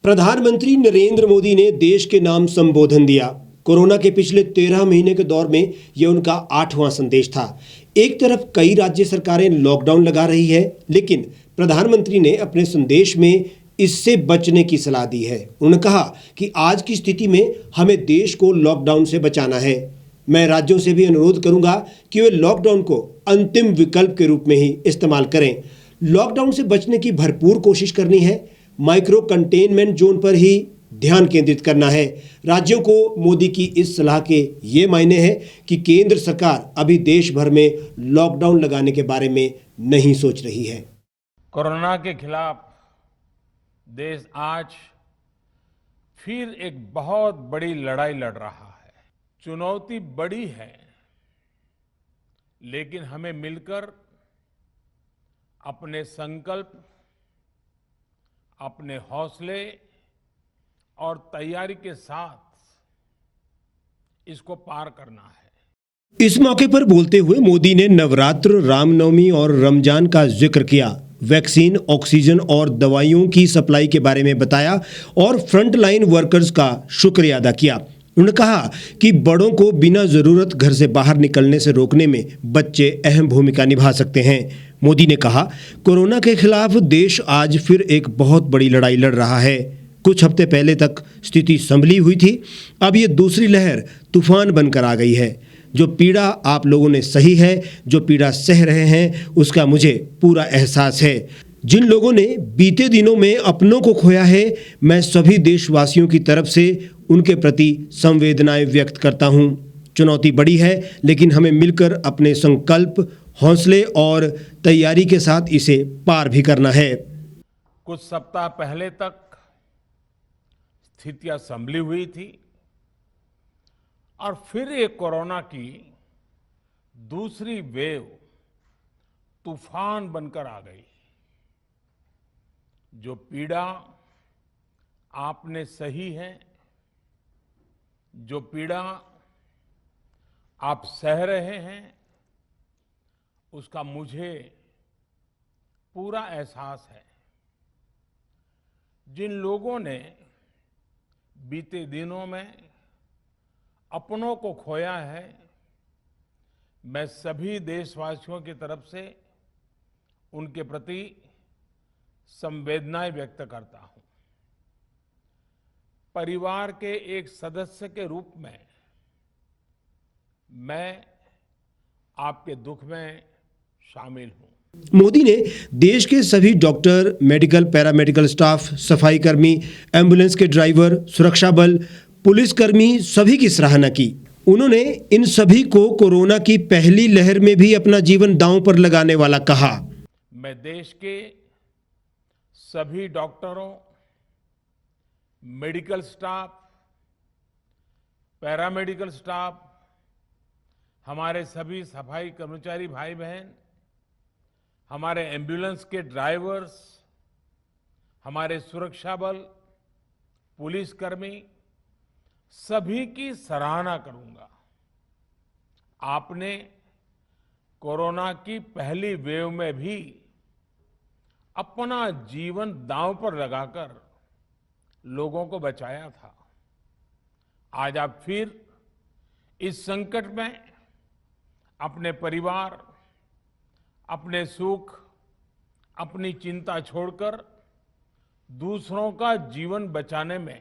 प्रधानमंत्री नरेंद्र मोदी ने देश के नाम संबोधन दिया। कोरोना के पिछले 13 महीने के दौर में यह उनका 8वां संदेश था। एक तरफ कई राज्य सरकारें लॉकडाउन लगा रही है, लेकिन प्रधानमंत्री ने अपने संदेश में इससे बचने की सलाह दी है। उन्होंने कहा कि आज की स्थिति में हमें देश को लॉकडाउन से बचाना है। मैं राज्यों से भी अनुरोध करूंगा कि वे लॉकडाउन को अंतिम विकल्प के रूप में ही इस्तेमाल करें। लॉकडाउन से बचने की भरपूर कोशिश करनी है। माइक्रो कंटेनमेंट जोन पर ही ध्यान केंद्रित करना है। राज्यों को मोदी की इस सलाह के ये मायने हैं कि केंद्र सरकार अभी देश भर में लॉकडाउन लगाने के बारे में नहीं सोच रही है। कोरोना के खिलाफ देश आज फिर एक बहुत बड़ी लड़ाई लड़ रहा है। चुनौती बड़ी है, लेकिन हमें मिलकर अपने संकल्प, अपने हौसले और तैयारी के साथ इसको पार करना है। इस मौके पर बोलते हुए मोदी ने नवरात्र, रामनवमी और रमजान का जिक्र किया। वैक्सीन, ऑक्सीजन और दवाइयों की सप्लाई के बारे में बताया और फ्रंटलाइन वर्कर्स का शुक्रिया अदा किया। उन्होंने कहा कि बड़ों को बिना जरूरत घर से बाहर निकलने से रोकने में बच्चे अहम भूमिका निभा सकते हैं। मोदी ने कहा, कोरोना के खिलाफ देश आज फिर एक बहुत बड़ी लड़ाई लड़ रहा है। कुछ हफ्ते पहले तक स्थिति संभली हुई थी, अब ये दूसरी लहर तूफान बनकर आ गई है। जो पीड़ा आप लोगों ने सही है, जो पीड़ा सह रहे हैं, उसका मुझे पूरा एहसास है। जिन लोगों ने बीते दिनों में अपनों को खोया है, मैं सभी देशवासियों की तरफ से उनके प्रति संवेदनाएं व्यक्त करता हूं। चुनौती बड़ी है, लेकिन हमें मिलकर अपने संकल्प, हौसले और तैयारी के साथ इसे पार भी करना है। कुछ सप्ताह पहले तक स्थितियां संभली हुई थी और फिर एक कोरोना की दूसरी वेव तूफान बनकर आ गई। जो पीड़ा आपने सही है, जो पीड़ा आप सह रहे हैं, उसका मुझे पूरा एहसास है। जिन लोगों ने बीते दिनों में अपनों को खोया है, मैं सभी देशवासियों की तरफ से उनके प्रति संवेदनाएं व्यक्त करता हूं। परिवार के एक सदस्य के रूप में मैं आपके दुख में शामिल हूं। मोदी ने देश के सभी डॉक्टर, मेडिकल, पैरामेडिकल स्टाफ, सफाई कर्मी, एम्बुलेंस के ड्राइवर, सुरक्षा बल, पुलिसकर्मी सभी की सराहना की। उन्होंने इन सभी को कोरोना की पहली लहर में भी अपना जीवन दांव पर लगाने वाला कहा। मैं देश के सभी डॉक्टरों, मेडिकल स्टाफ, पैरामेडिकल स्टाफ, हमारे सभी सफाई कर्मचारी भाई बहन, हमारे एम्बुलेंस के ड्राइवर्स, हमारे सुरक्षा बल, पुलिसकर्मी, सभी की सराहना करूंगा। आपने कोरोना की पहली वेव में भी अपना जीवन दांव पर लगाकर लोगों को बचाया था। आज आप फिर इस संकट में अपने परिवार, अपने सुख, अपनी चिंता छोड़कर दूसरों का जीवन बचाने में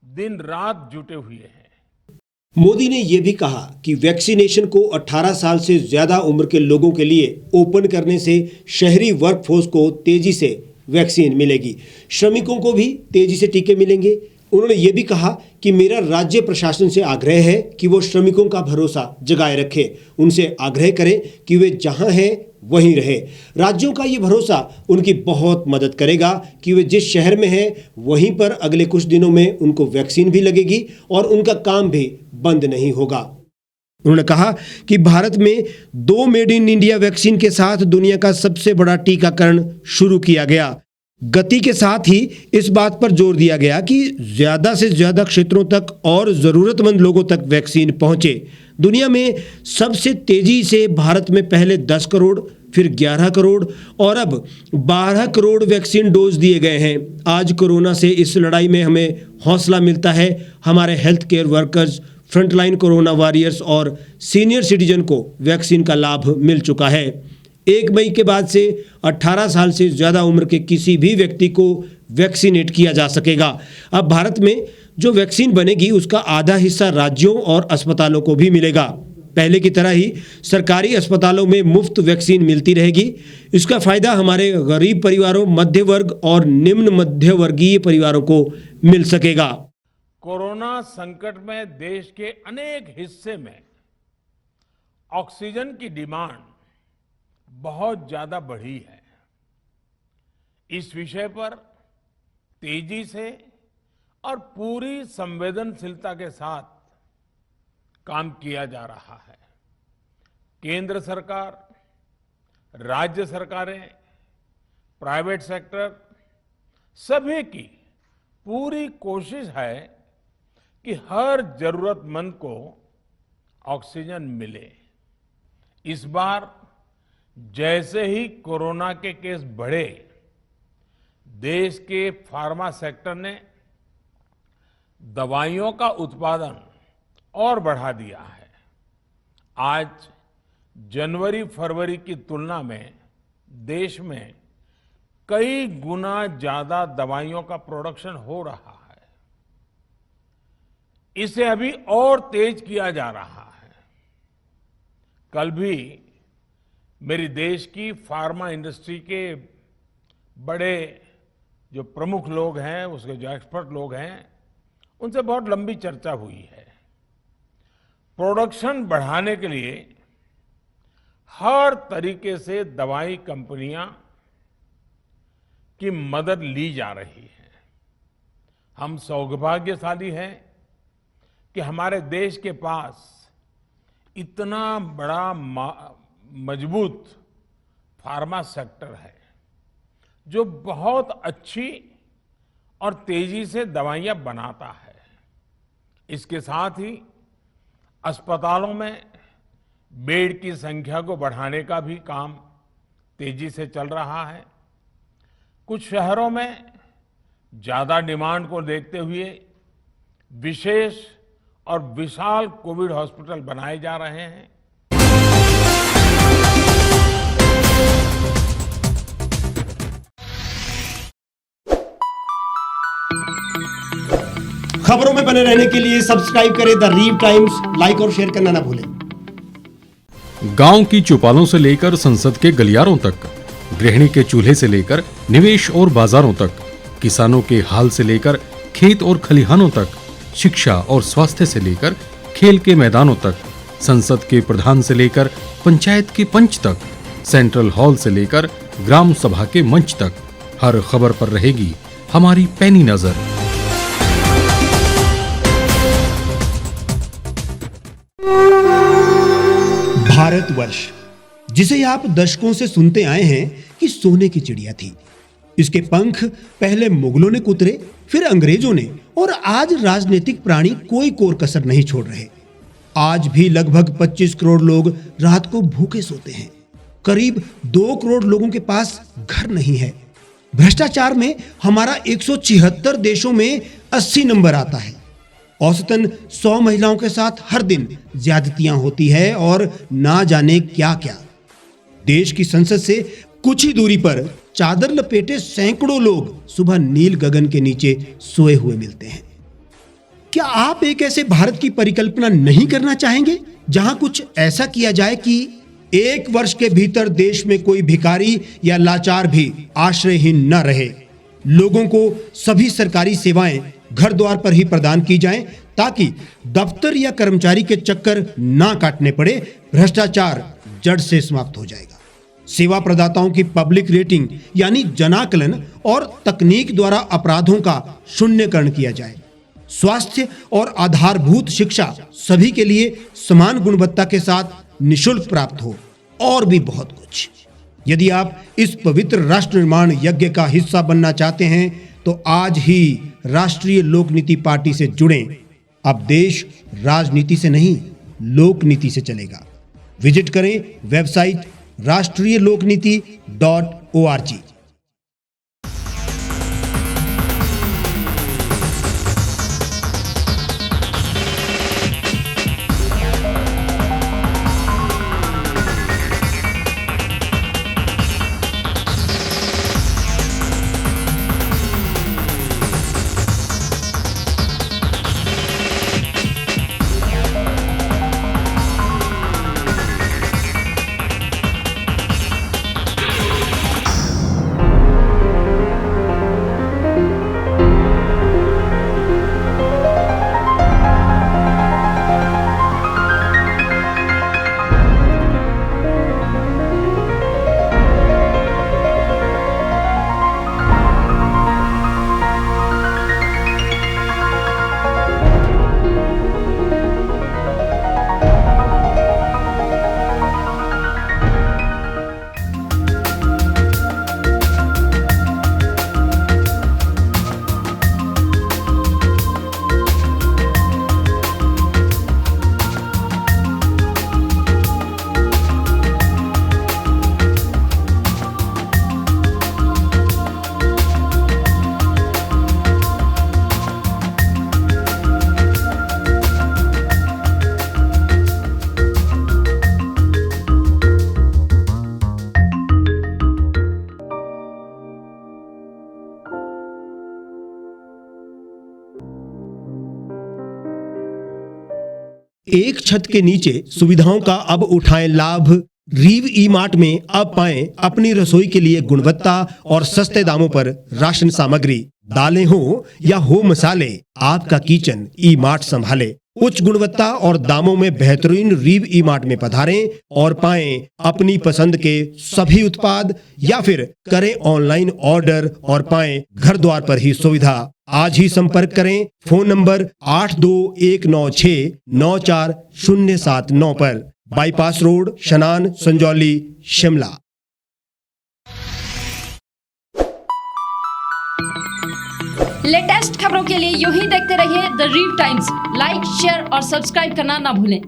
दिन रात जुटे हुए हैं। मोदी ने यह भी कहा कि वैक्सीनेशन को 18 साल से ज्यादा उम्र के लोगों के लिए ओपन करने से शहरी वर्कफोर्स को तेजी से वैक्सीन मिलेगी। श्रमिकों को भी तेजी से टीके मिलेंगे। उन्होंने ये भी कहा कि मेरा राज्य प्रशासन से आग्रह है कि वो श्रमिकों का भरोसा जगाए रखे। उनसे आग्रह करें कि वे जहां हैं वहीं रहे। राज्यों का ये भरोसा उनकी बहुत मदद करेगा कि वे जिस शहर में हैं वहीं पर अगले कुछ दिनों में उनको वैक्सीन भी लगेगी और उनका काम भी बंद नहीं होगा। उन्होंने कहा कि भारत में 2 मेड इन इंडिया वैक्सीन के साथ दुनिया का सबसे बड़ा टीकाकरण शुरू किया गया। गति के साथ ही इस बात पर जोर दिया गया कि ज्यादा से ज्यादा क्षेत्रों तक और जरूरतमंद लोगों तक वैक्सीन पहुंचे। दुनिया में सबसे तेजी से भारत में पहले 10 करोड़, फिर 11 करोड़ और अब 12 करोड़ वैक्सीन डोज दिए गए हैं। आज कोरोना से इस लड़ाई में हमें हौसला मिलता है। हमारे health care workers, frontline corona warriors और सीनियर सिटीजन को वैक्सीन का लाभ मिल चुका है। 1 मई के बाद से 18 साल से ज़्यादा उम्र के किसी भी व्यक्ति को वैक्सीनेट किया जा सकेगा। अब भारत में जो वैक्सीन बनेगी उसका आधा हिस्सा राज्यों और अस्पतालों को भी मिलेगा। पहले की तरह ही सरकारी अस्पतालों में मुफ्त वैक्सीन मिलती रहेगी। इसका फायदा हमारे गरीब परिवारों, मध्य वर्ग और निम्न मध्य वर्गीय परिवारों को मिल सकेगा। कोरोना संकट में देश के अनेक हिस्से में ऑक्सीजन की डिमांड बहुत ज्यादा बढ़ी है। इस विषय पर तेजी से और पूरी संवेदनशीलता के साथ काम किया जा रहा है। केंद्र सरकार, राज्य सरकारें, प्राइवेट सेक्टर सभी की पूरी कोशिश है कि हर जरूरतमंद को ऑक्सीजन मिले। इस बार जैसे ही कोरोना के केस बढ़े, देश के फार्मा सेक्टर ने दवाइयों का उत्पादन और बढ़ा दिया है। आज जनवरी-फरवरी की तुलना में देश में कई गुना ज्यादा दवाइयों का प्रोडक्शन हो रहा है। इसे अभी और तेज किया जा रहा है। कल भी मेरी देश की फार्मा इंडस्ट्री के बड़े जो प्रमुख लोग हैं, उसके जो एक्सपर्ट लोग हैं, उनसे बहुत लंबी चर्चा हुई है। प्रोडक्शन बढ़ाने के लिए हर तरीके से दवाई कंपनियां की मदद ली जा रही है। हम सौभाग्यशाली हैं कि हमारे देश के पास इतना बड़ा मजबूत फार्मा सेक्टर है जो बहुत अच्छी और तेजी से दवाइयां बनाता है। इसके साथ ही अस्पतालों में बेड की संख्या को बढ़ाने का भी काम तेजी से चल रहा है। कुछ शहरों में ज्यादा डिमांड को देखते हुए विशेष और विशाल कोविड हॉस्पिटल बनाए जा रहे हैं। खबरों में बने रहने के लिए सब्सक्राइब करें द रीव टाइम्स, लाइक और शेयर करना ना भूलें। गांव की चौपालों से लेकर संसद के गलियारों तक, गृहिणी के चूल्हे से लेकर निवेश और बाजारों तक, किसानों के हाल से लेकर खेत और खलिहानों तक, शिक्षा और स्वास्थ्य से लेकर खेल के मैदानों तक, संसद के प्रधान से लेकर पंचायत के पंच तक, सेंट्रल हॉल से लेकर ग्राम सभा के मंच तक, हर खबर पर रहेगी हमारी पैनी नजर। भारतवर्ष, जिसे आप दशकों से सुनते आए हैं कि सोने की चिड़िया थी। इसके पंख पहले मुगलों ने कुतरे, फिर अंग्रेजों ने, और आज राजनीतिक प्राणी कोई कोर कसर नहीं छोड़ रहे। आज भी लगभग 25 करोड़ लोग रात को भूखे सोते हैं। करीब 2 करोड़ लोगों के पास घर नहीं है। भ्रष्टाचार में हमारा 176 देशों में 80 नंबर आता है। औसतन 100 महिलाओं के साथ हर दिन ज्यादतियां होती है और ना जाने क्या क्या। देश की संसद से कुछ ही दूरी पर चादर लपेटे सैकड़ों लोग सुबह नील गगन के नीचे सोए हुए मिलते हैं। क्या आप एक ऐसे भारत की परिकल्पना नहीं करना चाहेंगे जहां कुछ ऐसा किया जाए कि 1 वर्ष के भीतर देश में कोई भिखारी या लाचार भी आश्रयहीन न रहे? लोगों को सभी सरकारी सेवाएं घर द्वार पर ही प्रदान की जाएं ताकि दफ्तर या कर्मचारी के चक्कर ना काटने पड़े। भ्रष्टाचार जड़ से समाप्त हो जाएगा। सेवा प्रदाताओं की पब्लिक रेटिंग यानी जनाकलन और तकनीक द्वारा अपराधों का शून्यकरण किया जाए। स्वास्थ्य और आधारभूत शिक्षा सभी के लिए समान गुणवत्ता के साथ निशुल्क प्राप्त हो, और भी बहुत कुछ। यदि आप इस पवित्र राष्ट्र निर्माण यज्ञ का हिस्सा बनना चाहते हैं तो आज ही राष्ट्रीय लोक नीति पार्टी से जुड़ें। अब देश राजनीति से नहीं, लोक नीति से चलेगा। विजिट करें वेबसाइट rastriyalokniti.org। एक छत के नीचे सुविधाओं का अब उठाएं लाभ। रीव ई मार्ट में अब पाएं अपनी रसोई के लिए गुणवत्ता और सस्ते दामों पर राशन सामग्री। दालें हो या हो मसाले, आपका किचन ई मार्ट संभाले। उच्च गुणवत्ता और दामों में बेहतरीन रीव ई मार्ट में पधारें और पाएं अपनी पसंद के सभी उत्पाद, या फिर करें ऑनलाइन ऑर्डर और पाएं घर द्वार पर ही सुविधा। आज ही संपर्क करें फोन नंबर 8219694079 पर, बाईपास रोड, शनान, संजौली, शिमला। लेटेस्ट खबरों के लिए यूं ही देखते रहिए द रीव टाइम्स। लाइक, शेयर और सब्सक्राइब करना ना भूलें।